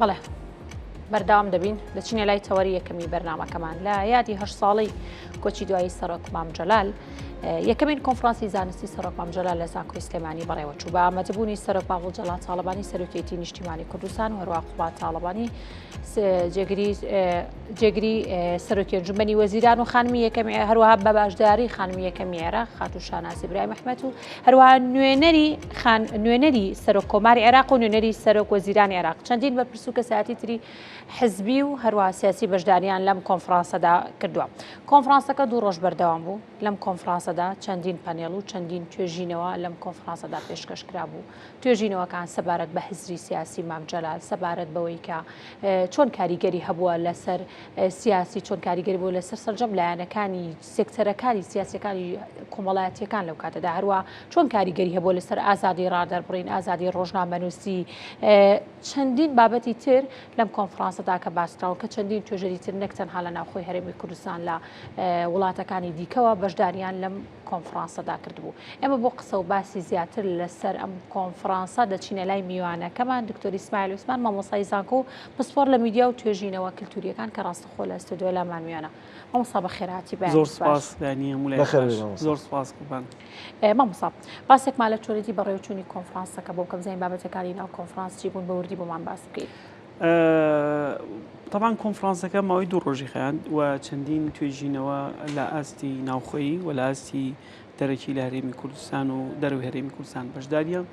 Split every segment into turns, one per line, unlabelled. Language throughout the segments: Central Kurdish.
بەڵێ بەردەوام دەبین دەچینە لای تەوەری یەکەمی بەرنامەکەمان لە یادی 8 ساڵی کۆچی دوایی سەرۆک مام جەلال یەکەمین کۆنفرانسی زانستی سەرۆک مام جەلال لە زانکۆی سلێمانی بەڕێوەچوو بە ئامادەبوونی سەرۆک باغڵ جەلال تاڵەبانی سەرۆکێتی نیشتیمانی کوردستان و هەروە قوبات تاڵەبانی جێگری سەرۆکی ئەنجومەنی وەزیران و خانمی یەکەمی هەروەها بە باشداری خانمی یەکەمی عێراق خاتوو شاناز ئیبراهیم ئەحمەد و هەروەها نوێنەری سەرۆک کۆماری عێراق و نوێنەری سەرۆک وەزیرانی عێراق چەندین بەرپرس و کەسایەتی تری حزبی و هەروەها سیاسی بەشداریان لەم کۆنفرانسەدا کردووە. کۆنفرانسەکە 2 ڕۆژ بەردەوام بوو. لەم کۆنفرانسەدا چەندین پانێڵ و چەندین توێژینەوە لەم کۆنفرانسەدا پێشکەشکرا بوو. توێژینەوەکان سەبارەت بە حزبی سیاسی مام جەلال، سەبارەت بەوەی کە چۆن کاریگەری هەبووە لەسەر سیاسی، چۆن کاریگەری بوو لەسەر سەرجەم لایەنەکانی سێکتەرەکانی سیاسیەکانی کۆمەڵایەتیەکان لەو کاتەدا، هەروە چۆن کاریگەری هەبووە لەسەر ئازادی ڕادەربڕین، ئازادی ڕۆژنامەنووسی، چەندین بابەتی تر لەم کۆنفرانسەدا کە باسراوە کە چەندین توێژەری تر نەک تەنها لە ناوخۆی هەرێمی کوردستان لە وڵاتەکانی دیکەوە بەشداریان لەم کۆنفرانسەدا کردبوو. ئێمە بۆ قسە و باسی زیاتر لەسەر ئەم کۆنفرانسە دەچینە لای میوانەکەمان دکتۆر ئیسماعیل عوسمان مامۆستای زانکۆ و پسپۆر لە میدیا و توێژینەوە کلتوریەکان کە ڕاستەخۆ لە ئەستودیۆ لامان میوانە. مامۆستا بەخێرهاتی بەیان.
زۆر سپاس دانی هەموو زۆر سپاس قوربان.
مامۆستا باسێکمان لە چۆنێتی بەڕێوەچوونی کۆنفرانسەکە بۆ کەم زین بابەتەکانی ناو کۆنفرانس چی بوون بە وردی بۆمان باس بکەیت.
طبعاً کۆنفرانسەکە ماوەی 2 ڕۆژی خەیاند و چەندین توێژینەوە لە ئاستی ناوخۆیی و لە ئاستی دەرەکی لە هەرێمی کوردستان و دەرەوەی هەرێمی کوردستان بەشداریان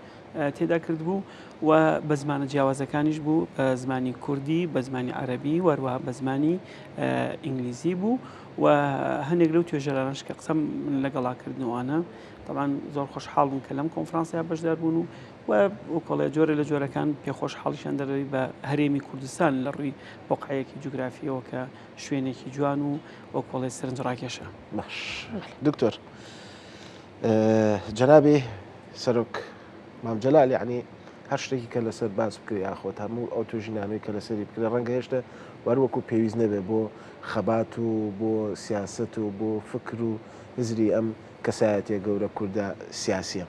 تێدا کردبوو و بە زمانە جیاوازەکانیش بوو، بە زمانی کوردی، بە زمانی عەرەبی وەروەها بە زمانی ئینگلیزی بوو و هەندێک لەو توێژەرانش کە قسەم لەگەڵاکردنەوەوانە طبعاً زۆر خۆشحاڵم کە لەم کۆنفرانسیا بەشدار بوون و وەکڵێ جۆرە لە جۆرەکان پێخۆشحاڵیشان دەڕێی بە هەرێمی کوردستان لە ڕووی وەقعەیەکی جوگرافیەوە کە شوێنێکی جوان و وەکڵێ سەرنجڕاکێشە.
باش دکتۆر جەنابی سەرۆک مام جەلال یعنی هەر شتێکی کە لەسەر باس بکرێ یاخۆت هەموو ئەو توێژینانەوەی کە لەسەری بکرێ ڕەنگە هێشتا وەروەکو پێویست نەبێ بۆ خەبات و بۆ سیاست و بۆ فکر و هزری ئەم کەسایەتیە گەورە کوردە سیاسیە.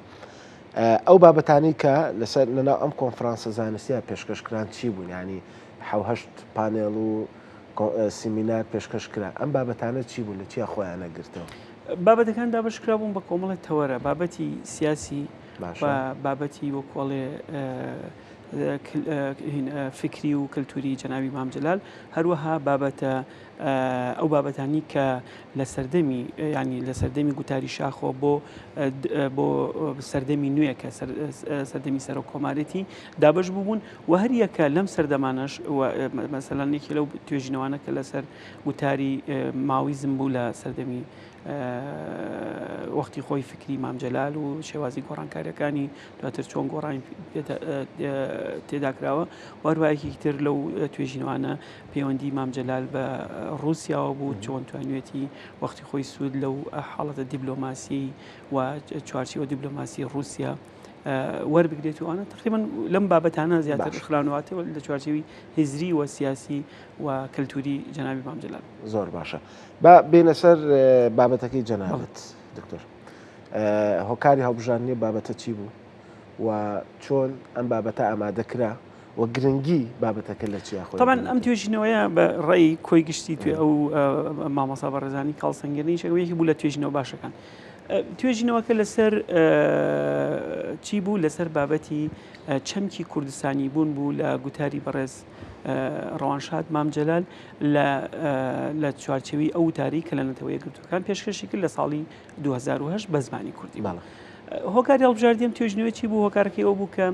ئەو بابەتانی کە لەسەر لەناو ئەم کۆنفرانسە زانستیە پێشکەشکران چی بوون؟ ینی 7 پانێڵ و سیمینار پێشکەشکرا ئەم بابەتانە چی بوون لە چیا خۆیانە گرتەوە؟
بابەتەکان دابشکرا بوون بە کۆمەڵی تەوەرە، بابەتی سیاسی و بابەتی وەکوڵێ فکری و کللتوری جەنابی مام جەلال، هەروەها بابەتە ئەو بابەتانی کە لە سەردەمی ینی لە سەردەمی گوتاری شاخۆ بۆ سەردەمی نوێ کە سەردەمی سەرۆک کۆمارەتی دابش بوون و هەر یەکە لەم سەردەمانش مەسەلەن یەکی لەو توێژینەوانە کە لەسەر گوتاری ماویزم بوو لە سەردەمی وەختی خۆی فکری مام جەلال و شێوازی گۆڕانکاریەکانی دواتر چۆن گۆڕانی تێداکراوە وەروایەکی تر لەو توێژینەوانە پەیوەندی مام جەلال بە رووسیاوە بوو چۆن توانوێتی وەختی خۆی سوود لەو حاڵەتە دیبلۆماسی و چوارچێوە دیبلۆماسی رووسیا وەربگرێت و ئەوانە تقریباً لەم بابەتانە زیاتر خراونەواتەوە لە چوارچێوی هزری و سیاسی و کللتوری جەنابی مام جەلال.
زۆر باشە. با بێنە سەر بابەتەکەی جەنابەت دکتۆر. هۆکاری هەڵبژاردننی بابەتە چی بوو و چۆن ئەم بابەتە ئامادەکرا و گرنگی بابەتەکە لە چیا خۆی؟
طبعاً ئەم توێژینەوەیە بە ڕێی کۆی گشتی توێ ئەو مامۆستا بەڕێزانی کاڵسەنگێنەی شەوەیەکی بوو لە توێژینەوە باشەکان. توێژینەوەکە لەسەر چی بوو؟ لەسەر بابەتی چەمکی کوردستانی بوو لە گوتاری بەڕێز ڕەوانشاد مام جەلال لە چوارچێوی ئەو وتاری کە لە نەتەوەیە گرتوەکان پێشکەشی کرد لە ساڵی 2008 بە زمانی کوردی. هۆکاری هەڵبژاردننی توێژینەوە چی بوو؟ هۆکارەکەی ئەو بوو کە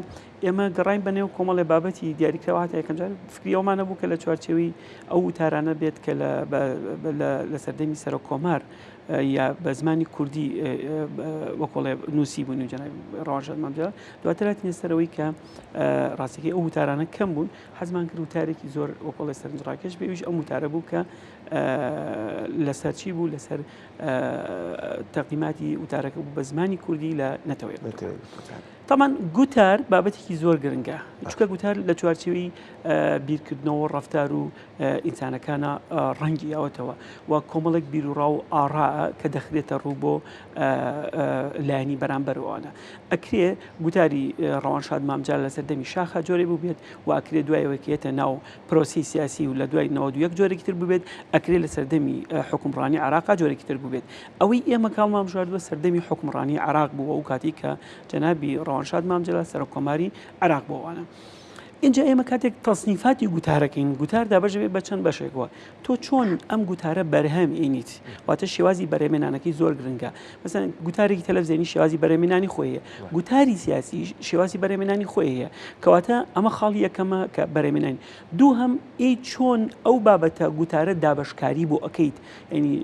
ئێمە گەڕین بەنێو کۆمەڵێ بابەتی دیاریکراوە هەتا یەکەم جار فکری ئەومانە بوو کە لە چوارچێوی ئەو وتارانە بێت کە لە سەردەمی سەرۆک کۆمار یا بە زمانی کوردی وەکڵێ نووسی بوون و جەنابی ڕەوانشاد مام جەلال دواتر هاتینە سەرەوەی کە ڕاستیەکەی ئەو وتارانە کەم بوون، حەزمان کرد وتارێکی زۆر وەکڵێ سەرنجڕاکێش بێویش ئەم وتارە بوو کە لەسەر چی بوو؟ لەسەر تەقدیماتی وتارەکە بوو بە زمانی کوردی لە نەتەوەیە. تامان گوتار بابەتێکی زۆر گرنگە چونکە گوتار لە چوارچێوەی بیرکردنەوە ڕەفتار و ئینسانەکانە ڕەنگی ئەوەتەوە و کۆمەڵێک بیر و ڕاو ئاڕا کە دەخرێتە ڕوو بۆ لایەنی بەرامبەرەوەوانە ئەکرێ گوتاری ڕەوانشاد مامجار لەسەر دەمی شاخە جۆرێ بوو بێت و ئەکرێ دوایەوەکێتە ناو پرۆسی سیاسی و لە دوای 91 جۆرێکی تر ببێت ئەکرێ لە سەردەمی حکومڕانی عراقا جۆرێکی تر ببێت ئەوەی ئێمە کاڵمان بژاردووە سەردەمی حکومڕانی عراق بووە و کاتی کە جەنابی ڕەوانشاد مامجار سەرۆکۆماری عراق بۆوانە اینجا ئێمە کاتێک تەصنیفاتی گوتارەکەین گوتار دابەژێت بە چەند بەشێکەوە تۆ چۆن ئەم گوتارە بەرهەم ئینیت واتە شێوازی بەرهێمێنانەکەی زۆر گرنگە مەسەن گوتارێکی تەلەڤیزیۆنی شێوازی بەرهێمێنانی خۆیە گوتاری سیاسی شێوازی بەرهێمێنانی خۆیە کەواتە ئەمە خاڵی یەکەمە کە بەرهێمێنانی دوو هەم ئەی چۆن ئەو بابەتە گوتارە دابەشکاری بۆ ئەەکەیت ینی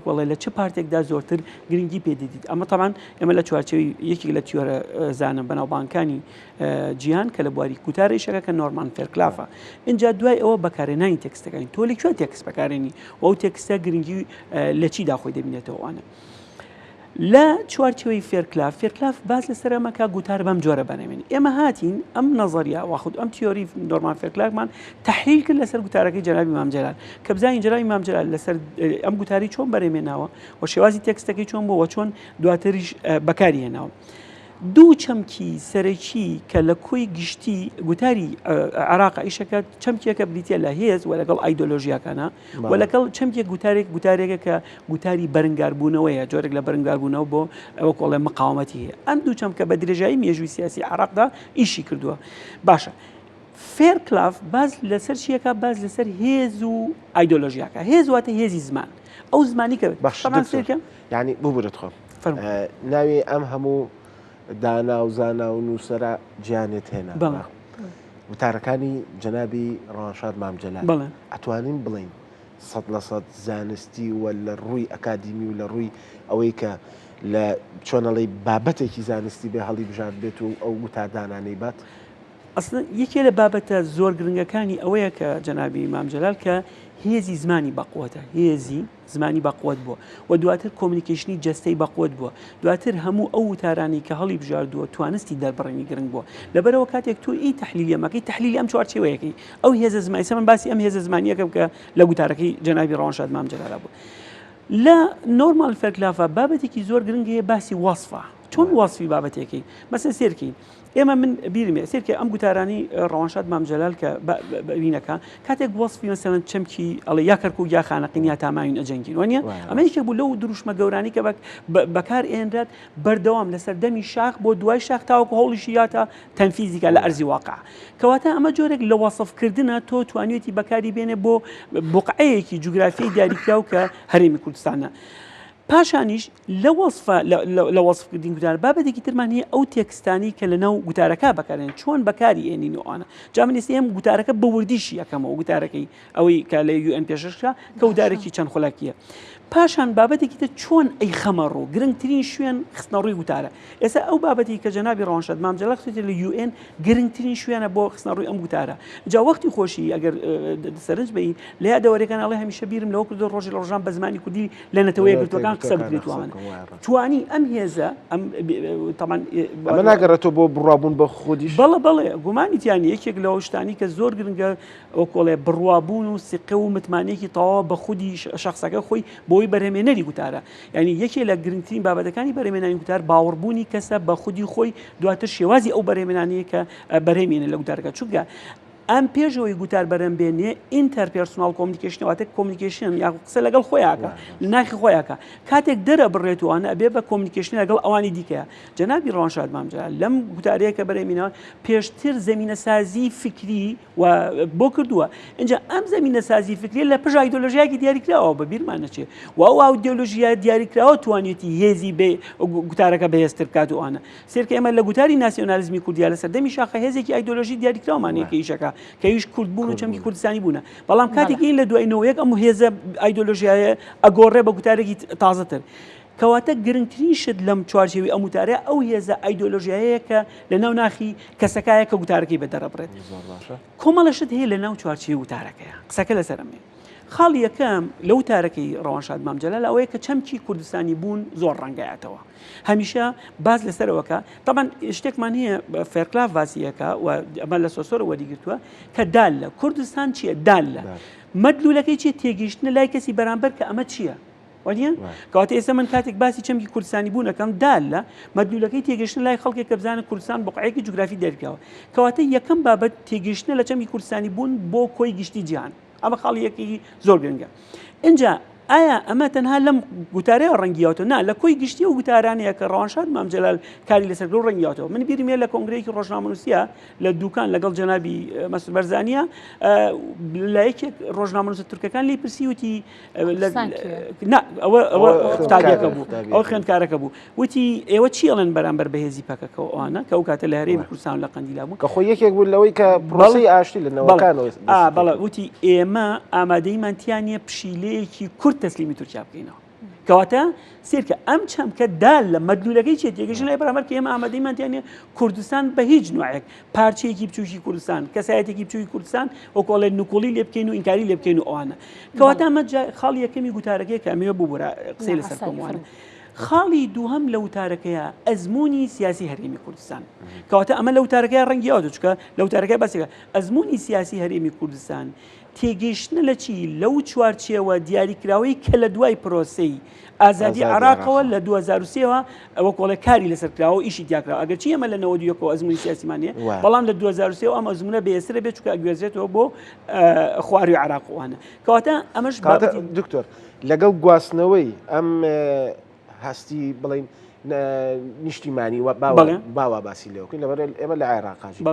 وەڵێ لە چه پارتێکدا زۆرتر گرنگی پێدەدیت ئەمە تاوان ئێمە لە چوارچێوی یەکێک لە تیۆرە زانم بەناوبانکانی جیهان کە لە بواری کوتارێشەکە کە نۆرمان فێرکلافە اینجا دوای ئەوە بەکارێنانی تێکستەکانی تۆ لەکوێ تێکست بەکارێنی و ئەو تێکستە گرنگی لە چیدا خۆی دەبینێتەوەوانە لە چوارچێوەی فێرکلاف باز لەسەر ئەمەکە گوتار بەم جۆرە بەنامێنی ئێمە هاتین ئەم نەزەریە واخود ئەم تیۆری نۆرمان فێرکلافمان تحلیل کرد لەسەر گوتارەکەی جەنابی مامجلال کە بزانین جەنابی مامجلال لەسەر ئەم گوتاری چۆن بەرهێمێناوە و شێوازی تێکستەکەی چۆن بووە چۆن دواتریش بەکاری هێناوە دوو چەمکی سەرەکی کە لە کۆی گشتی گوتاری عراق ئیشەکە چەمکێکە بریتە لە هێز و لەگەڵ ئایدۆلۆژیاکانە و لەگەڵ چەمکێک گوتارێکە کە گوتاری بەرنگاربوونەوەیە جۆرێک لە بەرنگاربوونەوە بۆ ئەوە کۆڵێ مقاومەتی هەیە ئەم دوو چەمکە بە درێژایی مێژووی سیاسی عراقدا ئیشی کردووە باشە فێرکلاف باز لەسەر چیەکە باز لەسەر هێز و ئایدۆلۆژیاکە هێز واتە هێزی زمان ئەو زمانی کە
باشە یعنی ببرێت خۆ ناوی ئەم هەموو دانا و زانا و نووسرە گیانێت هێنا وتارەکانی جەنابی ڕەوانشاد مامجلال ئەتوانین بڵین 100% زانستی و لە ڕووی ئەکادیمی و لە ڕووی ئەوەی کە لە چۆنەڵی بابەتێکی زانستی بێ هەڵی بژار بێت و ئەو وتادانانەی بات
ئەسڵەن یەکێ لە بابەتە زۆر گرنگەکانی ئەوەیە کە جەنابی مامجلال کە هێزی زمانی بەقوتە هێزی زمانی بەقوت بووە و دواتر کۆمونیکیشنی جەستەی بەقوت بووە دواتر هەموو ئەو وتارانی کە هەڵی بژاردووە توانستی دەربڕینی گرنگ بووە لەبەرەوە کاتێک تۆ ئی تحلیلیەمەکەی تحلیلی ئەم چوارچێوەیەکەی ئەو هێزە زمانی سەمن باسی ئەم هێزە زمانیەکەم کە لە گوتارەکەی جەنابی ڕەوانشاد مامجلال بوو لە نۆرمال فێرکلافە بابەتێکی زۆر گرنگەیە باسی وەسفە چۆن وەسفی بابەتێکی مەسەن سێرکی ئێمە من بیرمێ سێرکە ئەم گوتارانی ڕەوانشاد مامجلال کە بینەکە کاتێک وەسفی مەسەڵەن چەمکی ئەڵێ یا کەرکوو یا خانەقین یا تاماوین ئەجەنگین وانە ئەمە یەکێک بوو لەو دروشمە گەورانی کە بەکار ئێنرات بەردەوام لەسەر دەمی شاخ بۆ دوای شاخ تاوەکو هەوڵیشی یاتە تەنفیزیکە لە ئەرزی واقع کەواتە ئەمە جۆرێک لە وەسفکردنە تۆ توانێتی بەکاری بێنێ بۆ بوقعەیەکی جوگرافیای دیاریکراو کە هەرێمی کوردستانە پاشانیش لە وەسفکردین گوتار بابەتێکی ترمان هەیە ئەو تێکستانی کە لەناو گوتارەکە بەکارێن چۆن بەکاری ئێنینەوەوانە جا من ئێستا ئێم گوتارەکە بە وردیشی یەکەمەوە گوتارەکەی ئەوەی کە لە UN پێشەشە کە ودارێکی چەند خۆلاکیە پاشان بابەتێکی تر چۆن ئەی خەمەڕوو گرنگترین شوێن خستنەڕووی گوتارە ئێستا ئەو بابەتی کە جەنابی ڕەوانشاد مامجلال خستێتە لە UN گرنگترین شوێنە بۆ خستنەڕووی ئەم گوتارە جا وەختی خۆشی ئەگەر سەرنج بی لە یادەوەریەکان ئەڵێ هەمیشە بیرم لەوە کردو ڕۆژی لە ڕۆژان بە زمانی کوردی لە نەتەوەی یەکگرتوەکان قسە بکرێت توانی ئەم هێزە ئەمە
ناگەڕێتەوە بۆ بڕابوون بە خۆدیش
بەڵێ گومانیتیانی یەکێک لەوە شتانی کە زۆر گرنگە ئەو کۆڵێ بڕوابوون و سقە و متمانەیەکی تەواو بە خودی شخصەکە خۆی بۆی بەرهێمێنەری گوتارە یعنی یەکێک لە گرنگترین بابەتەکانی بەرهێمێنانی گوتار باوەڕبوونی کەسە بە خودی خۆی دواتر شێوازی ئەو بەرهێمێنانەیە کە بەرهێمێنە لە گوتارەکە چونکە ئەم پێشەوەی گوتار بەرەم بێنێ ئینتەرپێرسۆناڵ کۆمونیکیشنەوەتە کۆمونیکیشن یا قسە لەگەڵ خۆیاکە لە ناخی خۆیاکە کاتێک دەرە بڕێتوانە ئەبێ بە کۆمونیکیشن لەگەڵ ئەوانی دیکەیە جەنابی ڕەوانشاد مامجلال لەم گوتارەیە کە بەرەمینەوە پێشتر زەمینەسازی فکری و بۆ کردووە اینجا ئەم زەمینەسازی فکری لە پژ ئایدۆلۆژیاکی دیاریکراوە بە بیرمان نەچێت و ئەو ئایدۆلۆژیا دیاریکراوە توانێتی هێزی بێ گوتارەکە بەهێزتر کاتوانە سێرکە ئێمە لە گوتاری ناسیۆنالیزمی کوردیا لەسەر دەمی شاخە هێزێکی ئایدۆلۆژی دیاریکراومانەیەکە ئیشەکە کەویش کورد بوون و چەمکی کوردستانی بوونە بەڵام کاتێکی لە دوایەوەیەک ئەم هێزە ئایدۆلۆژیایە ئەگۆڕێ بە گوتارێکی تازەتر کەواتە گرنگترین شت لەم چوارچێوی ئەم وتارەیە ئەو هێزە ئایدۆلۆژیایەیە کە لە ناو ناخی کەسەکایە کە گوتارەکەی بەدەڕەبڕێت کۆمەڵە شت هەیە لە ناو چوارچێوی وتارەکەیە قسەکە لەسەرمێ خاڵ یەکەم لەو تارەکەی ڕەوانشاد مامجەلال ئەوەیە کە چەمکی کوردستانی بوون زۆر ڕەنگایەتەوە هەمیشە باز لەسەرەوەکە طبعا شتێکمان هەیە فێرکلاف واسیەکە و ئەمە لە سۆسۆرە وەریگرتووە کە دالە کوردستان چییە دالە مەدلولەکەی چیە تێگەیشتنە لای کەسی بەرامبەر کە ئەمە چییە وانە کەواتە ئێستا من کاتێک باسی چەمکی کوردستانی بوونەکەم دالە مەدلولەکەی تێگەشتن لای خەڵکێک کە بزانە کوردستان بقعەیەکی جوگرافی دەرکەوە کەواتە یەکەم بابەت تێگەیشتنە لە چەمکی کوردستانی بوون بۆ کۆی گشتی جیهان ئەمە خاڵیەکی زۆر گرنگە اینجا ئایا ئەمە تەنها لەم گوتارەیە ڕەنگیاتەوە نا لە کۆی گشتی و گوتارانەیە کە ڕەوانشاد مامجەلال کاری لەسەر و ڕەنگیاتەوە من بیرمێ لە کۆنگرەیەکی ڕۆژنامەنووسیە لە دوکان لەگەڵ جەنابی مەسعود بەرزانیە لە یەکێک ڕۆژنامەنووسە تورکەکان لی پرسی وتی ئەوە تاگەکە بوو ئەو خوێندکارەکە بوو وتی ئێوە چی ئەڵێن بەرامبەر بەهێزی پەکەکەەوە ئەوانە کە ئەو کاتە لە هەرێمی کوردستان لە قەندیلا بوو
کە خۆی یەکێک بوو لەوەی کە پرۆسی ئاشتی لە نەوەکانەوە
بەڵێ وتی ئێمە ئامادەیمانتیانە پشیلەیەکی کورد تەسلیمی تورکیا بکەینەوە کەواتە سیرکە ئەم چەمکە دال لە مەدلولەکەی چێت تێگەشتن لای بەرامبەر کە ئێمە ئامادەیمانتیانە کوردستان بە هیچ نوعێک پارچەیەکی بچووکی کوردستان کەسایەتێکی بچووکی کوردستان وەکۆڵێ نوکۆڵی لێ بکەین و ئینکاری لێ بکەین و ئەوانە کەواتە ئەمە خاڵ یەکەمی گوتارەکەی کە ئەمەوە بوو قسەی لەسەر کۆموانە خاڵی دووهەم لە وتارەکەیە ئەزمموی سیاسی هەرێمی کوردستان کەواتە ئەمە لە وتارەکەی ڕەنگیاوە چکە لە وتارەکەی باسێکە ئەزمموی سیاسی هەرێمی کوردستان تێگەیشتنە لە چی لەو چوارچێوە دیاریکراوەی کە لە دوای پرۆسەی ئازادی عراقەوە لە 2023ەوە ئەوە کۆڵە کاری لەسەرکراوە ئیشی دیاکراوە ئەگەر چی ئەمە لە 91ەوە ئەزمموی سیاسیمانە بەڵام لە 2023 ئەم ئەزمونە بەێسرە بێت چکە ئەگوێزرێتەوە بۆ خواری عراقوانە کەواتە ئەمەش
دکتۆر لەگەڵ گواستنەوەی ئەم هەستی بڵین نیشتیمانی باوا باسی لێوکەین لەبەر ئێمە لە عێراقاژی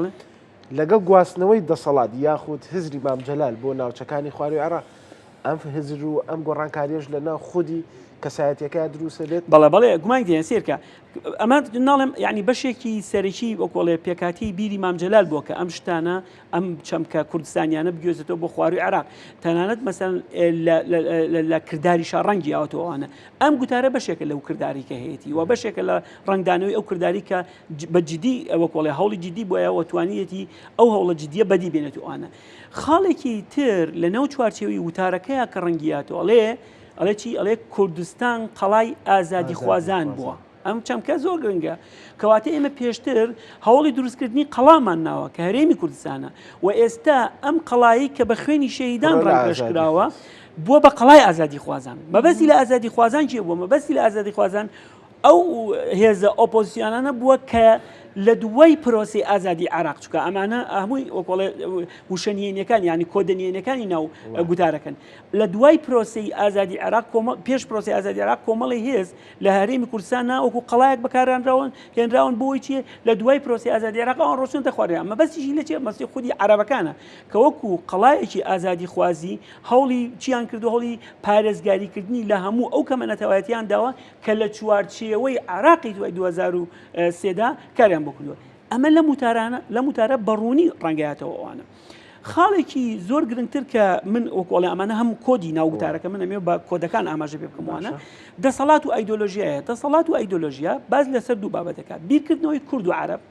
لەگەڵ گواستنەوەی دەسەڵات یاخود هزری مامجەلال بۆ ناوچەکانی خواری عێراق ئەم هزر و ئەم گۆڕانکاریش لە ناو خودی کەسایەتەکە دروستە بێت
بەڵێ گومان دێن سێرکە ئەمە ناڵێم ینی بەشێکی سەرەکی وەکۆڵێ پێکاتی بیری مامجەلال بووە کە ئەم شتانە ئەم چەمکە کوردستانیانە بگوێزێتەوە بۆ خواری عێراق تەنانەت مەسەن لە کردداری شاڕەنگی ئاوتەوەوانە ئەم گوتارە بەشێکە لەو کردداری کە هەیەی و بەشێکە لە ڕنگدانەوەی ئەو کردداری کە بە جدی وەکۆڵێ هەوڵی جدی بۆیە وەتوانیەتی ئەو هەوڵە جدیە بەدی بێنێتوانە خاڵێکی تر لە نەو چوارچێوی وتارەکەیە کە ڕەنگیاتەوە ئەڵێ چی ئەڵێ کوردستان قەڵای ئازادی خوازان بووە ئەم چەمکە زۆر گرنگە کەواتە ئێمە پێشتر هەوڵی دروستکردنی قەڵامان ناوە کە هەرێمی کوردستانە و ئێستا ئەم قەڵایی کە بە خوێنی شەهیدان ڕەنگەش کراوە بووە بە قەڵای ئازادی خوازان مەبەستی لە ئازادی خوازان چیە بووە مەبەستی لە ئازادی خوازان ئەو هێزە ئۆپۆزیسیۆنانە بووە کە لە دوای پرۆسی ئازادی عراق چکە ئەمانە هەمووی وەکۆڵێ وشەنیێنەکان ینی کۆدەنیێنەکانی ناو گوتارەکەن لە دوای پرۆسی ئازادی عراق پێش پرۆسی ئازادی عراق کۆمەڵی هێز لە هەرێمی کوردستان وەکو قەڵایەک بەکارهێنراون هێنراون بۆی چیە لە دوای پرۆسی ئازادی عراق ئەوان ڕۆشتونتە خواریان مەبەستیشی لە چێ مەستی خودی عەرەبەکانە کە وەکو قەڵایەکی ئازادی خوازی هەوڵی چیان کردو هەوڵی پارێزگاریکردنی لە هەموو ئەو کەمە نەتەوایەتیان داوە کە لە چوارچێوەی عراقی دوای 2023دا کاریان ئەمە لە موتارە بەڕوونی ڕەنگایەتەوە ئەوانە خاڵێکی زۆر گرنگتر کە من وەکۆڵێ ئەمانە هەم کۆدی ناوگوتارەکە من ئەمێ بە کۆدەکان ئاماژە پێ بکەموانە دەسەڵات و ئایدۆلۆژیایە دەسەڵات و ئایدۆلۆژیا باز لەسەر دوو بابەتەکە بیرکردنەوەی کورد و عەرەب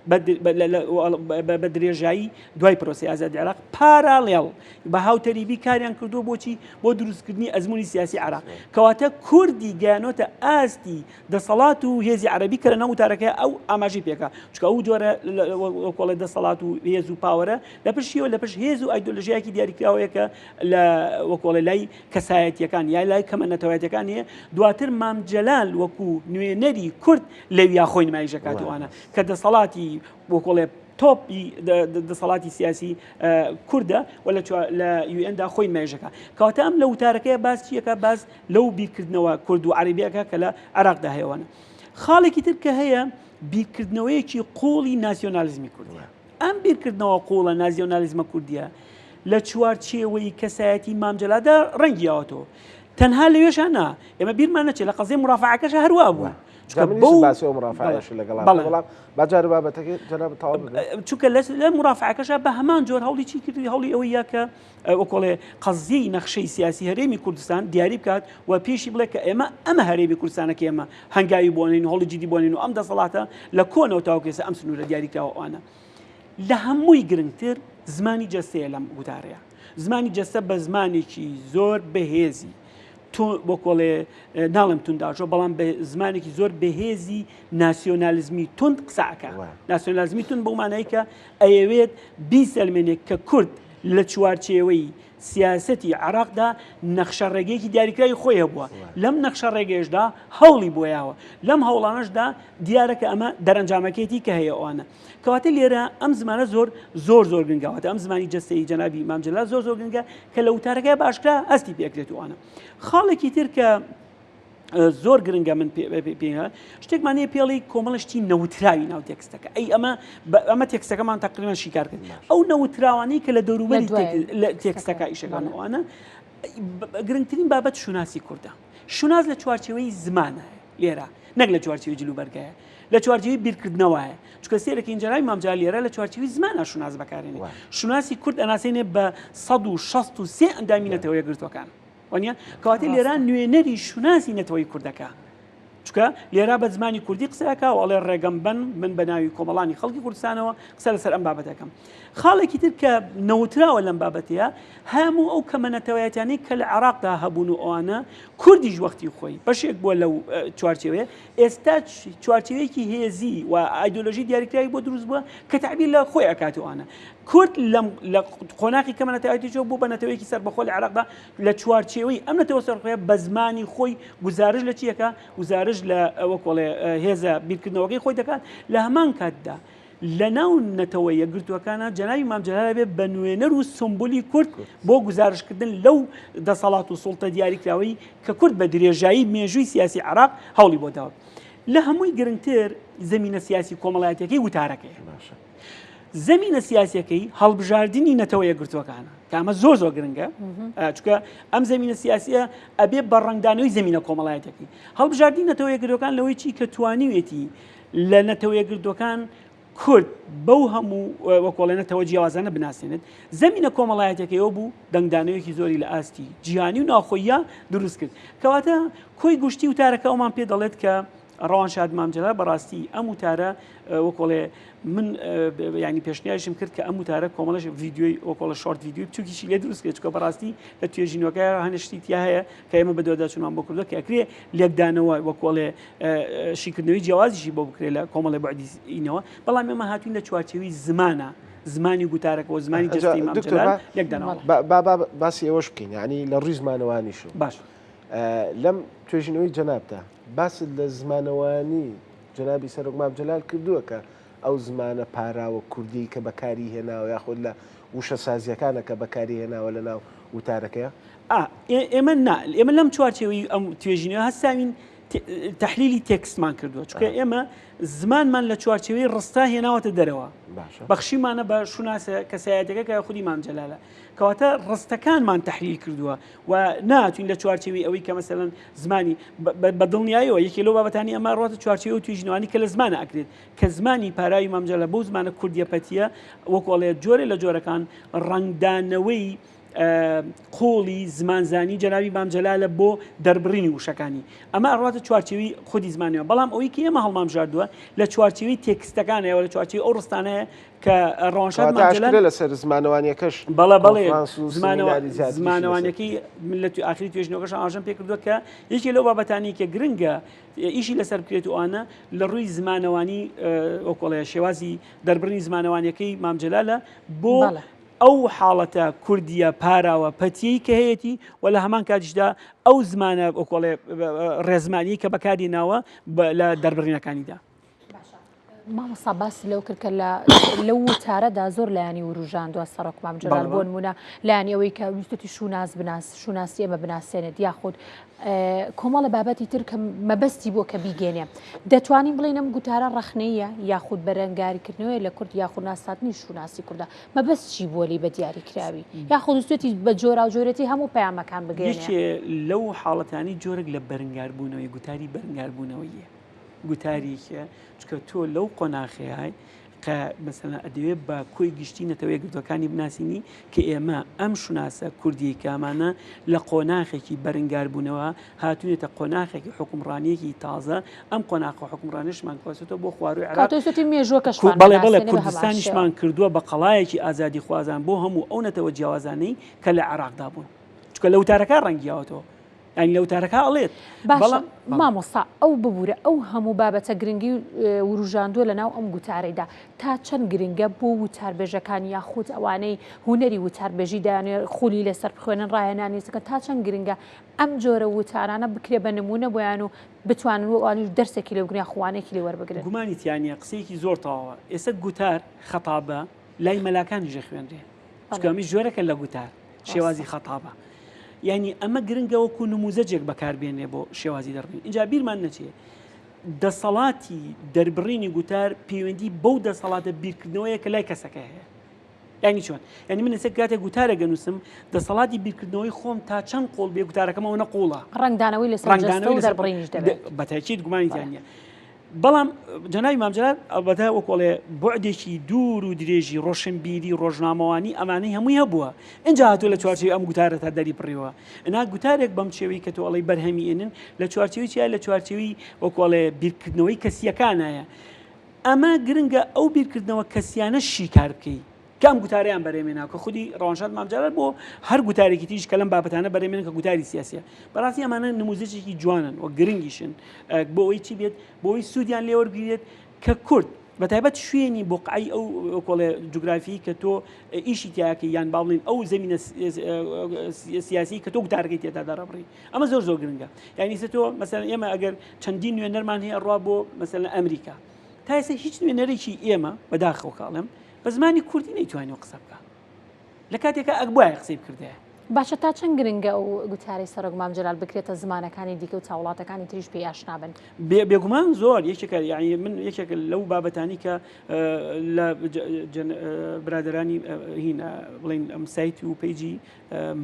بە درێژایی دوای پرۆسی ئازادی عێراق پاراڵێڵ بە هاوتەریبی کاریان کردووە بۆچی بۆ دروستکردنی ئەزمموی سیاسی عێراق کەواتە کوردی گەیانۆتە ئاستی دەسەڵات و هێزی عەرەبی کە لە ناو وتارەکەی ئەو ئاماژەی پێکا چکە ئەو جۆرە کۆڵێ دەسەڵات و هێز و پاوەرە لە پشتیەوە لە پشت هێز و ئایدۆلۆژیایەکی دیاریکراوەیە کە لە وەکۆڵێ لای کەسایەتیەکان یا لای کەمە نەتەوایەتەکان هەیە دواتر مامجەلال وەکو نوێنەری کورد لەویا خۆی نمایشەکاتوانە کە دەسەڵاتی وەکۆڵێ تۆپی دەسەڵاتی سیاسی کووردە و لە UN خۆی مێژەکە کەواتە ئەم لە وتارەکەی باس چیەکە باز لەو بیرکردنەوە کورد و عەرەبیەکە کە لە عێراقدا هەیەوانە خاڵێکی تر کە هەیە بیرکردنەوەیەکی قوڵی ناسیۆنالیزمی کوردیە ئەم بیرکردنەوە قوڵە ناسیۆنالیزمە کوردیە لە چوارچێوەی کەسایەتی مامجەلادا ڕەنگیاوەتەوە تەنها لەوێشان نا ئێمە بیرمان نەچێت لە قەزەی مرافعەکەش هەروە بوو چونکە لە مرافعەکەشە بە هەمان جۆر هەوڵی چی کردی هەوڵی ئەوەیە کە وەکۆڵێ قەزیەی نەخشەی سیاسی هەرێمی کوردستان دیاری بکات و پێشی بڵێ کە ئەمە هەرێمی کوردستانەکە ئێمە هەنگاوی بۆنین هەوڵی جدی بۆنین و ئەم دەسەڵاتە لە کۆنەوە تاوکێسە ئەم سنوورە دیاریکراوەوانە لە هەمووی گرنگتر زمانی جەستەیە لەم گوتارەیە زمانی جەستە بە زمانێکی زۆر بەهێزی بۆ کۆڵێ ناڵم تونداژۆ بەڵام بە زمانێکی زۆر بەهێزی ناسیۆنالیزمی تند قسەکە ناسیۆنالیزمی تند بۆمانایی کە ئەیەوێت بیسەلمێنێک کە کورد لە چوارچێوەی سیاسەتی عراقدا نەخشە ڕێگەیەکی دیاریکراوی خۆیە بووە لەم نەخشە ڕێگەیشدا هەوڵی بۆیاوە لەم هەوڵانەشدا دیارەکە ئەمە دەرەنجامەکەیەتی کە هەیە ئەوانە کەواتە لێرە ئەم زمانە زۆر گرنگاوەتە ئەم زمانی جەستەی جەنابی مام جەلال زۆر گرنگە کە لە وتارەکەی باشکرا هەستی پێکرێت وانە خاڵێکی تر کە زۆر گرنگە من پێ شتێکمانەیە پێڵی کۆمەڵشتی نەوتراوی ناو تێکستەکە ئەی ئەمە تێکستەکەمان تقریبان شیکار کرد ئەو نەوتراوانەی کە لە دەوروبەری تێکستەکە ئیشەکانەوەوانە گرنگترین بابەت شوناسی کوردە شوناز لە چوارچێوەی زمانە لێرە نەک لە چوارچێوەی جلوبەرگایە لە چوارچێوەی بیرکردنەوەیە چونکە سێرەکە ئینجای مامجا لێرە لە چوارچێوەی زمانە شوناز بەکارێنێ شوناسی کورد ئەناسێنێ بە 163 ئەندامی نەتەوەیە گرتوەکان وانە کەواتە لێران نوێنەری شوناسی نەتەوەی کوردەکە چکە لێرا بە زمانی کوردی قسەکە و ئەڵێ ڕێگەمبەن من بە ناوی کۆمەڵانی خەڵکی کوردستانەوە قسە لەسەر ئەم بابەتەکەم خاڵێکی تر کە نەوتراوە لەم بابەتەیە هەموو ئەو کەمە نەتەوەیەتیانەی کە لە عێراقدا هەبوون و ئەوانە کوردیش وەختی خۆی بەشێک بووە لەو چوارچێوەیە ئێستا چوارچێوەیەکی هێزی و ئایدۆلۆژی دیاریکراوی بۆ دروست بووە کە تعبیر لە خۆی ئەکاتوانە کورد لە قۆناغی کەمە نەتەوەیەتیەوە بوو بە نەتەوەیەکی سەربەخۆ لە عێراقدا لە چوارچێوەی ئەم نەتەوە سەرخۆیە بە زمانی خۆی گزارش لە چیەکە گزارش لە وەکۆڵێ هێزە بیرکردنەوەکەی خۆی دەکات لە هەمان کاتدا لە ناو نەتەوەی یەکگرتووەکانە جەنابی مام جەلال بێ بە نوێنەر و سمبولی کورد بۆ گزارشکردن لەو دەسەڵات و سوڵتە دیاریکراوی کە کورد بە درێژایی مێژووی سیاسی عێراق هەوڵی بۆ داوە لە هەمووی گرنگتر زەمینە سیاسی کۆمەڵایەتەکەی وتارەکەی زەمینە سیاسیەکەی هەڵبژاردننی نەتەوە یەکگرتووەکانە کە ئەمە زۆر گرنگە چونکە ئەم زەمینە سیاسیە ئەبێ بە ڕنگدانەوەی زەمینە کۆمەڵایەتەکەی هەڵبژاردننی نەتەوە یەکگرتوەکان لەوەی چی کە توانیوێتی لە نەتەوە یەکگرتوەکان کورد بەو هەموو وەکۆڵێنەتەوە جیاوازانە بناسێنێت زەمینە کۆمەڵایەتەکەیەوە بوو دەنگدانەوەیەکی زۆری لە ئاستی جیهانی و ناوخۆیە دروست کرد کەواتە کۆی گشتی وتارەکە ئەومان پێ دەڵێت کە ڕەوانشاد مام جەلال بەڕاستی ئەم وتارە وەکۆڵێ من ینی پێشنیارشم کرد کە ئەم وتارە کۆمەڵش ڤیددیۆی وەکۆڵە شۆرت ڤیددیو بچووکیشی لێ دروست کرد چکە بەڕاستی لە توێژینەوەکە هەنشتی تیا هەیە کە ئێمە بە دووەداچوونمان بۆ کردووە کە ئەکرێ لێکدانەوە وەکۆڵێ شیکردنەوەی جیاوازیشی بۆ بکرێت لە کۆمەڵی بەعدیینەوە بەڵام ئێمە هاتوین لە چوارچێوەی زمانە زمانی گوتارەکەەوە زمانی جەستی مام جەلال لێکدانەوە
باسی ئێوەش بکەین ینی لە ڕووی زمانەوانیش
باش
لەم توێژینەوەی جەنابتە باست لە زمانەوانی جەنابی سەرۆک مام جەلال کردووە کە ئەو زمانە پاراوە کوردی کە بەکاری هێناوە یاخۆت لە وشە سازیەکانە کە بەکاری هێناوە لە ناو وتارەکەیە
ئێمە لەم چوارچێوەی ئەم توێژینەوە هەستاوین تحلیلی تێکستمان کردووە چکە ئێمە زمانمان لە چوارچێوەی ڕستا هێناوەتە دەرەوە بەخشیمانە بە شوناسە کەسایەتەکە کە خودی مام جەلالە کەواتە ڕستەکانمان تحلیل کردووە و ناتوین لە چوارچێوی ئەوەی کە مەسەلەن زمانی بە دڵنیاییەوە یەکێ لەو بابەتانی ئەمە ڕاتە چوارچێوە و توێژینەوەی کە لە زمانە ئەکرێت کە زمانی پاراوی مام جەلال بەو زمانە کوردیەپەتیە وەکۆڵێ جۆرە لە جۆرەکان ڕنگدانەوەی قۆڵی زمانزانی جەنابی مام جەلالە بۆ دەربڕینی وشەکانی ئەمە ئەڕاتە چوارچێوی خودی زمانیەوە بەڵام ئەوەی کە ئێمە هەڵمامژاردووە لە چوارچێوی تێکستەکانەوە لە چوارچێوی ئەو ڕستانەیە کە ڕەوانشاد مام جەلال
لەسەر زمانەوانیەکەش
بەڵێ زمانەوانەکەی لە ئاخری توێژنەوەکەش ئاژەم پێ کردووە کە یەکێ لەو بابەتانی کە گرنگە ئیشی لەسەر بکرێت و ئانە لە ڕووی زمانەوانی وەکۆڵێ شێوازی دەربڕنی زمانەوانیەکەی مام جەلالە بۆ ئەو حاڵەتە کوردیە پاراوە پەتیەی کە هەیەی و لە هەمان کاتیشدا ئەو زمانە وەکۆڵێ ڕێزمانی کە بەکاری ناوە لە دەربڕینەکانیدا
مامۆستا باس لەو کرد کە لەو وتارەدا زۆر لایانی وروژاندووە سەرۆک مام جەلال بۆ نمونە لایانی ئەوەی کە ویستێتی شوناسی ئێمە بناسێنێت یاخود کۆمەڵە بابەتی تر کە مەبەستی بۆ کە بیگەێنێ دەتوانین بڵێن ئەم گوتارە ڕەخنەیە یاخود بەرەنگاریکردنەوەی لە کورد یاخود ناساتنی شوناسی کوردە مەبەست چی بووە لی بە دیاریکراوی یاخود دوستێتی بە جۆرا و جۆرەتی هەموو پەیامەکان بگەێنێ
لەو حاڵەتانی جۆرەك لە بەرەنگاربوونەوەی گوتاری بەرەنگاربوونەوەیە گوتاریکە چکە تۆ لەو قۆناغیای کە مەسەلەن ئەدەوێت بە کۆی گشتی نەتەوەی گردوەکانی بناسیینی کە ئێمە ئەم شوناسە کوردی کامانە لە قۆناغێکی بەرەنگاربوونەوە هاتوونێتە قۆناغێکی حکومڕانیەکی تازە ئەم قۆناغ حکومڕانیشمان کۆسێتەوە بۆ خواروی
عراقی مێژووە
بەڵێ بەڵێ کوردستانیشمان کردووە بە قەڵایەکی ئازادی خوازان بۆ هەموو ئەو نەتەوە جیاوازانەی کە لە عراقدا بوون چکە لە وتارەکە ڕەنگیاوەتەوە ینی لە وتارەکە ئەڵێت
بەڵام مامۆستا ئەو ببوورە ئەو هەموو بابەتە گرنگی وروژاندووە لە ناو ئەم گوتارەیدا تا چەند گرنگە بۆ وتاربێژەکان یاخود ئەوانەی هوەری وتاربێژی دایانێ خولی لەسەر بخوێنن ڕاهێنانیسەکە تا چەند گرنگە ئەم جۆرە وتارانە بکرێ بە نمونە بۆیان و بتوانن ئەوانیش دەرسێکی لە گونیا خوانێکی لێ وەربگرن
گومانیتیانە قسەیەکی زۆر تەواوە ئێستا گوتار خەتابە لای مەلاکانیژە خوێنرێ چکەمی جۆرەکە لە گوتار شێوازی خەتابە یعنی ئەمە گرنگەوەکو نموزەجێک بەکاربێنێ بۆ شێوازی دەڕین اینجا بیرمان نەچێ دەسەڵاتی دەربڕینی گوتار پەیوەندی بەو دەسەڵاتە بیرکردنەوەیە کە لای کەسەکە هەیە ینی چۆن ینی من ئێستا کاتێک گوتارە گەنووسم دەسەڵاتی بیرکردنەوەی خۆم تا چەند قۆڵ بێ گوتارەکەمەوە نەقوڵە
ڕنگدانەوەی لەسەر دەربڕینیش دەبێت
بەتاکید گومانیتیانە بەڵام جەناوی مامجلال ئەلبەتە وەکۆڵێ بۆعدێکی دوور و درێژی ڕۆشنبیری ڕۆژنامەوانی ئەمانەی هەمووی هەبووە اینجا هاتووە لە چوارچێوی ئەم گوتارە تا دەری بڕیەوە ئەنا گوتارێک بەم شێوەی کە تۆ ئەڵەی بەرهەمیێنن لە چوارچێوی چیە لە چوارچێوی وەکۆڵێ بیرکردنەوەی کەسیەکانایە ئەمە گرنگە ئەو بیرکردنەوە کەسیانە شی کار بکەیت کام گوتاریان بەرێمێنا کە خودی ڕەوانشاد مامجلال بۆ هەر گوتارێکی تیش کە لەم بابەتانە بەرێمێنن کە گوتاری سیاسیە بەڕاستی ئەمانە نموزەیەکی جوانن و گرنگیشن بۆ ئەوەی چی بێت بۆ ئەوەی سوودیان لێوەرگێت کە کورد بەتایبەت شوێنی بۆقعی ئەو کۆڵێ جوگرافی کە تۆ ئیشی تیاکە یان باڵین ئەو زمینە سیاسی کە تۆ گوتارەکەی تێدا دەڕەبڕی ئەمە زۆر زۆر گرنگە یعنی تۆ مەسەلەن ئێمە ئەگەر چەندین نوێنەرمان هەیە ڕوا بۆ مەسەلەن ئەمریکا تا ئێستا هیچ نوێنەرێکی ئێمە بەداخەوە کاڵم بە زمانی کوردی نەیتوانێت قسە بکە لە کاتێکە ئەگبوایە قسەی بکردەیە
باشە تا چەند گرنگە ئەو گوتارەی سەرۆک مامجلال بکرێتە زمانەکانی دیکە و چاوڵاتەکانی تریش پێی ئاشنا بن
بێگومان زۆر یەکێکە یعنی من یەکێک لەو بابەتانی کە لە برادرانی هینە بڵین ئەم سایت و پیجی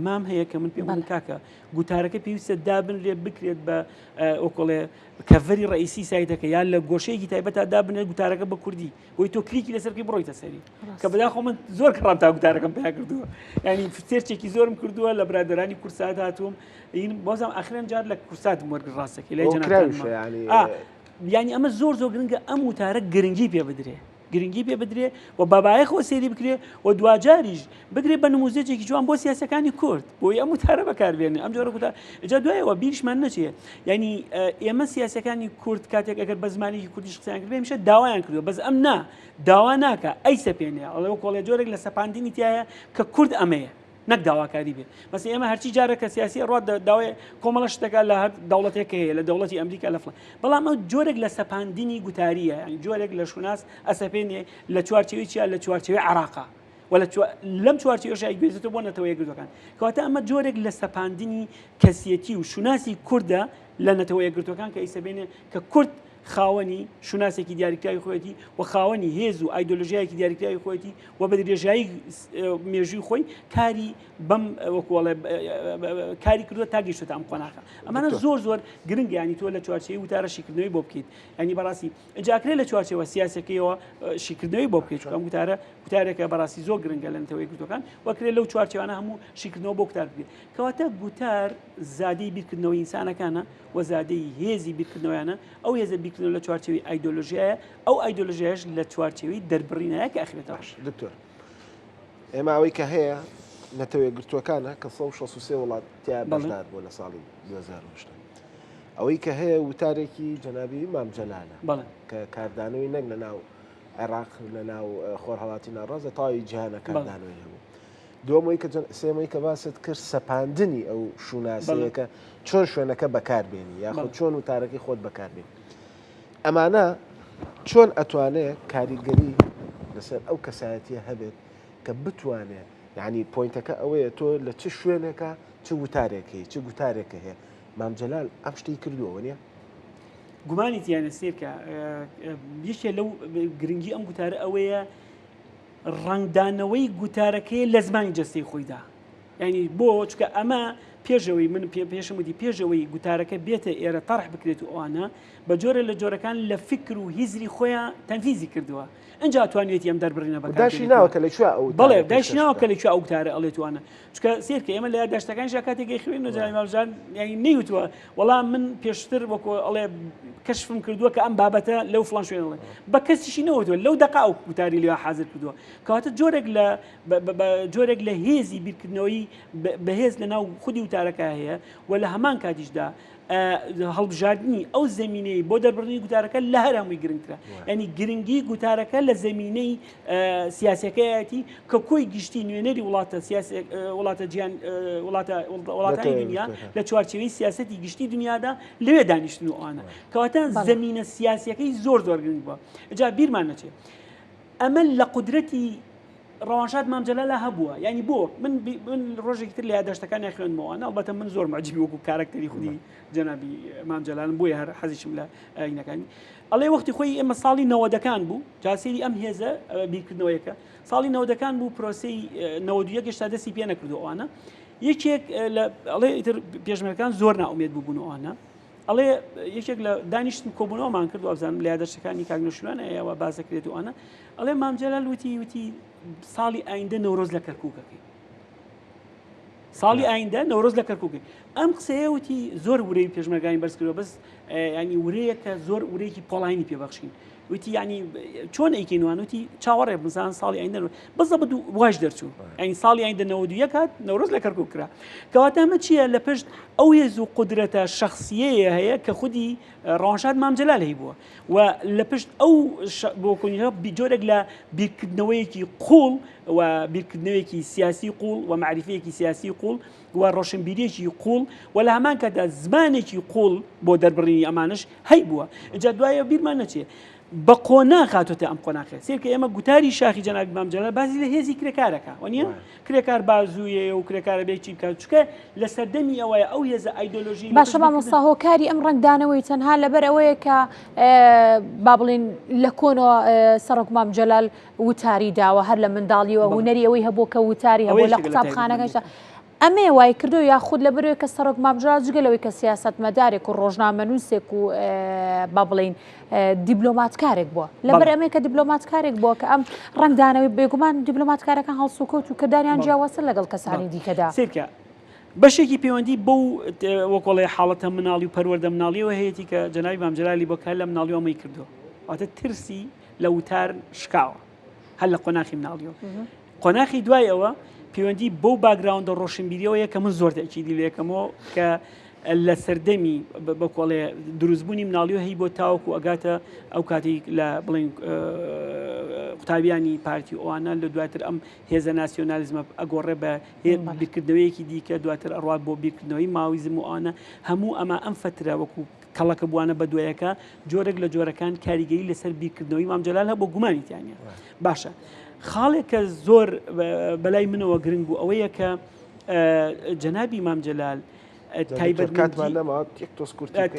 مام هەیە کە من پێم کاکە گوتارەکە پێویستە دابنرێ بکرێت بە ئۆکۆڵێ کەڤەری ڕئیسی سایتەکە یان لە گۆشەیەکی تایبەتە دابنێت گوتارەکە بە کوردی بۆی تۆ کلیکی لەسەرکی بڕۆیتە سەری کە بەداخۆ من زۆر کڕام تا گوتارەکەم پێیا کردووە ینی سێرچێکی زۆرم کردووە لە برادرانی کورسات هاتووم بازم ئاخرەن جار لە کورسات وەرگ ڕاستەکەی لای جەناب ینی ئەمە زۆر زۆر گرنگە ئەم وتارە گرنگی پێ بدرێ گرنگی پێ بدرێ و بەبایەخەوە سێری بکرێ و دوجاریش بگرێ بە نموزەیەکی جوان بۆ سیاسەکانی کورد بۆی ئەم وتارە بەکاربێنێ ئەم جۆرە کوتار جا دوایەوە بیرشمان نەچێ ینی ئێمە سیاسەکانی کورد کاتێک ئەگەر بە زمانێکی کوردیش قسەیان کرد میشە داوایان کردووە بەس ئەم نا داوا ناکە ئەی سەپێنێ ئەڵێ کۆڵێ جۆرێک لە سەپاندنی تایە کە کورد ئەمەیە نەک داواکاری بێت مەسە ئێمە هەرچی جارێکە سیاسی ڕات داوای کۆمەڵە شتەکە لە هەر دەوڵەتێک هەیە لە دەوڵەتی ئەمریکا لە فڵان بەڵام ئەو جۆرێک لە سەپاندنی گوتاریە ینی جۆرێک لە شوناس ئەسەپێنێ لە چوارچێوی چیە لە چوارچێوی عێراقا لەم چوارچێوەشای گوێزێتەوە بۆ نەتەوەی یەکگرتوەکان کەواتە ئەمە جۆرێک لە سەپاندنی کەسیەتی و شوناسی کووردە لە نەتەوە یەکگرتوەکان کە ئیسەبێنێ کە کورد خاوەنی شوناسێکی دیاریکراوی خۆیەتی و خاوەنی هێز و ئایدۆلۆژیایەکی دیاریکراوی خۆیەتی و بە درێژایی مێژووی خۆی کاری بەم وەکوڵێ کاری کردووە تا گەیشتە ئەم قۆناغە ئەمانە زۆر زۆر گرنگ ینی تۆ لە چوارچێوی وتارە شیکردنەوەی بۆ بکەیت ینی بەڕاستی ئەجاکرێ لە چوارچێوە سیاسەکەیەوە شیکردنەوەی بۆ بکەیت ئەم گوتارێکە بەڕاستی زۆر گرنگە لە نەتەوەی گرتوەکان وەکرێت لەو چوارچێوانە هەموو شیکردنەوە بۆ گوتار بکرێت کەواتە گوتار زادەی بیرکردنەوەی ئینسانەکانە و زادەی هێزی بیرکردنەوەیانە ئەو هێزە بیرکردنەوە لە چوارچێوی ئایدۆلۆژیایە ئەو ئایدۆلۆژیاش لە چوارچێوی دەربڕینایە کە ئەخرێتەوە
دکتۆر ئێمە ئەوەی کە هەیە نەتەوەی گرتوەکانە کە 163 وڵات تیا بەشدار بوو لە ساڵی 2008 ئەوەی کە هەیە وتارێکی جەنابی مامجەلالە کە کاردانەوەی نەک لە ناو عێراق لە ناو خۆرهەڵاتی ناڕازە تاوی جیهانە کاردانەوەی هەبوو دووەمەوەی کە سێمەی کە باست کرد سەپاندنی ئەو شوناسەیەکە چۆن شوێنەکە بەکاربێنی یاخود چۆن وتارەکەی خۆت بەکاربێنی ئەمانە چۆن ئەتوانێت کاریگەری لەسەر ئەو کەسایەتیە هەبێت کە بتوانێت یعنی پۆینتەکە ئەوەیە تۆ لە چ شوێنێکە چ وتارێکی چ گوتارێکە هەیە مامجەلال ئەم شتی کردووە نیە
گومانی تیانە سێرکە یەکێ لەو گرنگی ئەم گوتارە ئەوەیە ڕنگدانەوەی گوتارەکەی لە زمانی جەستەی خۆیدا ینی بۆ چکە ئەمە پێشەوەی من پێشمودی پێشەوەی گوتارەکە بێتە ئێرە تەڕح بکرێت و ئەوانە بە جۆرە لە جۆرەکان لە فکر و هیزری خۆیان تەنفیزی کردووە ئەنجا توانێتی ئەم دەربڕینە بە
داشیناوەکە لەکوێ ئەو
بەڵێ داشیناوەکە لەکوێ ئەو گوتارە ئەڵێتوانە چکە سێرکە ئێمە لە یادداشتەکانی کاتێکی خوێن و جای ماڵژان یعنی نەیوتوە وەڵام من پێشتر وەکو ئەڵێ کەشفم کردووە کە ئەم بابەتە لەو فڵان شوێنەڵێ بە کەسیشی نەوتوە لەو دقا ئەو گوتاری لێ حاضر کردووە کەواتە جۆرێک لە هێزی بیرکردنەوەی بەهێز لە ناو خودی وتارەکە هەیە و لە هەمان کاتیشدا هەڵبژاردننی ئەو زمینەی بۆ دەربڕنی گوتارەکە لە هەر هەمووی گرنگترە ینی گرنگی گوتارەکە لە زمینەی سیاسەکەیەتی کە کۆی گشتی نوێنەری وڵاتە جیان وڵاتانی دنیا لە چوارچێوەی سیاسەتی گشتی دنیادا لەوێ دانیشتن و ئەوانە کەواتە زمینە سیاسەکەی زۆر گرنگ بووە جا بیرمان نەچێت ئەمە لە قودرەتی ڕەوانشاد مامجەلالە هەبووە ینی بۆ من ڕۆژێکی تر لە یادداشتەکانی خوێنمەوەوانە ئەڵبەتە من زۆر معجبی وەکو کارکتەری خودی جەنابی مامجەلالم بۆیە هەر حەزیشم لە ئاینەکانی ئەڵێ وەختی خۆی ئێمە ساڵی 90ەکان بوو جاسێری ئەم هێزە بیرکردنەوەیەکە ساڵی 90ەکان بوو پرۆسەی 91 گەشتا دەستی پێ نەکردووانە یەکێک ئەڵێ ئیتر پێشمەرەکان زۆر ناومێت بووبوونەوەوانە ئەڵێ یەکێک لە دانیشتن کۆبوونەوەمان کرد و ئەبزانم لە یادداشتەکانی کاگنۆشلوانە ئەوە باسەکرێت و ئەوانە ئەڵێ مامجەلال وتی ساڵی ئایندە نەورۆز لە کەرکووکەکەی ساڵی ئایندە نەورۆز لە کەرکووکەی ئەم قسەیە وتی زۆر ورەی پێشمەرگانی بەرز کردەوە بەس ینی ورەیە کە زۆر ورەیەکی پۆڵاینی پێبەخشین وتی ینی چۆن ئەیکەینوان وتی چاوەڕێ بزان ساڵی ئایندە بەس دەبێت واش دەرچوو ینی ساڵی ئایندە 91 هات نەورۆز لە کەرکووک کرا کەواتە ئەمە چییە لە پشت ئەو هێز و قودرەتە شخصیەیە هەیە کە خودی ڕەوانشاد مامجەلال هەی بووە و لە پشت ئەو بۆ کۆنیەوە جۆرێک لە بیرکردنەوەیەکی قوڵ و بیرکردنەوەیەکی سیاسی قوڵ و معریفەیەکی سیاسی قوڵ و ڕۆشنبیریەکی قوڵ و لە هەمان کاتدا زمانێکی قوڵ بۆ دەربڕینی ئەمانش هەی بووە جا دوایە بیرمان نەچێ بە قۆناغ هاتوتە ئەم قۆناغێ سێرکە ئێمە گوتاری شاخی جەنابی مامجەلال باسی لە هێزی کرێکارەکە وانە کرێکار بازوویە و کرێکارە بێکی بکات چکە لە سەردەمی ئەوەیە ئەو هێزە ئایدۆلۆژی
باشە مامۆستا هۆکاری ئەم ڕنگدانەوەی تەنها لەبەر ئەوەیە کە با بڵێن لە کۆنەوە سەرۆک مامجەلال وتاری داوە هەر لە منداڵیەوە هونەری ئەوەی هەبوو کە وتاری هەبوو لە قوتابخانەکەشدا ئەمێ وای کردو یا خود لەبەرەوەی کە سەرۆک مامجەلال جگەلەوەی کە سیاسەتمەدارێک و ڕۆژنامەنووسێک و با بڵێن دیبلۆماتکارێک بووە لەبەر ئەمەیە کە دیبلۆماتکارێک بووە کە ئەم ڕنگدانەوەی بێگومان دیبلۆماتکارەکان هەڵسوکەوت و کەداریان جیاوازتر لەگەڵ کەسانی دیکەدا
سێرکە بەشێکی پەیوەندی بەو وەکۆڵی حاڵەتە مناڵی و پەروەردە مناڵیەوە هەیەی کە جەنابی مامجەلالی بۆ کار لە مناڵیەوە ئەمەی کردووە واتە ترسی لە وتار شکاوە هەر لە قۆناغی مناڵیەوە قۆناغی دوای ئەوە پەیوەندی بەو باگراوندە ڕۆشنبیریەوەیە کە من زۆر تەکیدی لێ یەکەمەوە کە لە سەردەمی بەکۆڵێ دروستبوونی مناڵیەوە هەی بۆ تاوەکو ئەگاتە ئەو کاتی لە بڵێن قوتابیانی پارتی ئەوانە لە دواتر ئەم هێزە ناسیۆنالیزمە ئەگۆڕێ بە بیرکردنەوەیەکی دیکە دواتر ئەڕات بۆ بیرکردنەوەی ماویزم و ئەوانە هەموو ئەمە ئەم فترە وەکو کەڵەکە بوانە بە دوایەکە جۆرێک لە جۆرەکان کاریگەری لەسەر بیرکردنەوەی مامجەلال هەبوو بۆ گومانیتیانە باشە خاڵێک کە زۆر بەلای منەوە گرنگ بوو ئەوەیە کە جەنابی مامجەلال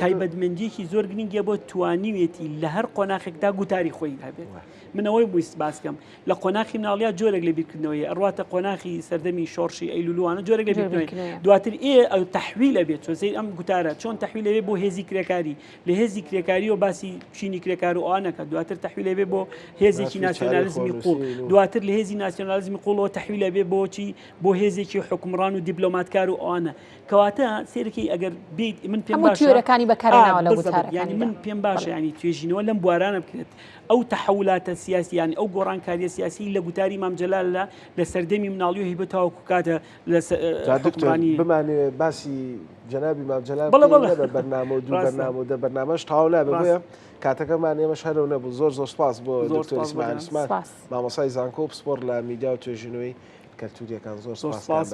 تایبەتمەندیەکی زۆر گرنگە بۆ توانیوێتی لە هەر قۆناغێکدا گوتاری خۆی هەبێت منەوەی بوویست باسکەم لە قۆناغی مناڵیا جۆرێک لە بیرکردنەوەی ئەڕواتە قۆناغی سەردەمی شۆڕشی ئەیلولوانە جۆرێک لە بیرکردنەوەی دواتر ئەو تەحویلە بێت چۆن ئەم گوتارە چۆن تەحویلە بێ بۆ هێزی کرێکاری لە هێزی کرێکاری و باسی چینی کرێکار و ئەوانەکە دواتر تەحویلە بێ بۆ هێزێکی ناسیۆنالیزمی قوڵ دواتر لە هێزی ناسیۆنالیزمی قوڵەوە تەحویلە بێ بۆچی بۆ هێزێکی حکومڕان و دیبلۆماتکار و ئەوانە کەواتە سێرەکەی ئەگەر بیت من پێم
باشەکانی بەکارێناوە لە وتارەکانی
ینی من پێم باشە ینی توێژینەوە لەم بوارانە بکرێت ئەو تەحولاتە سیاسی یانی ئەو گۆڕانکاریە سیاسی لە گوتاری مامجەلالە لە سەردەمی مناڵی و هیبە تاوەکو کاتە لە
حکومڕانی بمانێ باسی جەنابی مامجەلال بەرنامە و دوو بەرنامە و بەرنامەش تاو نابێ بۆیە کاتەکەمان ئێمەش هەرەوە نەبوو زۆر سپاس بۆ دکتۆر ئیسماعیل عوسمان مامۆستای زانکۆ پسپۆر لە میدیا و توێژینەوەی کەلتوریەکان زۆر سپاس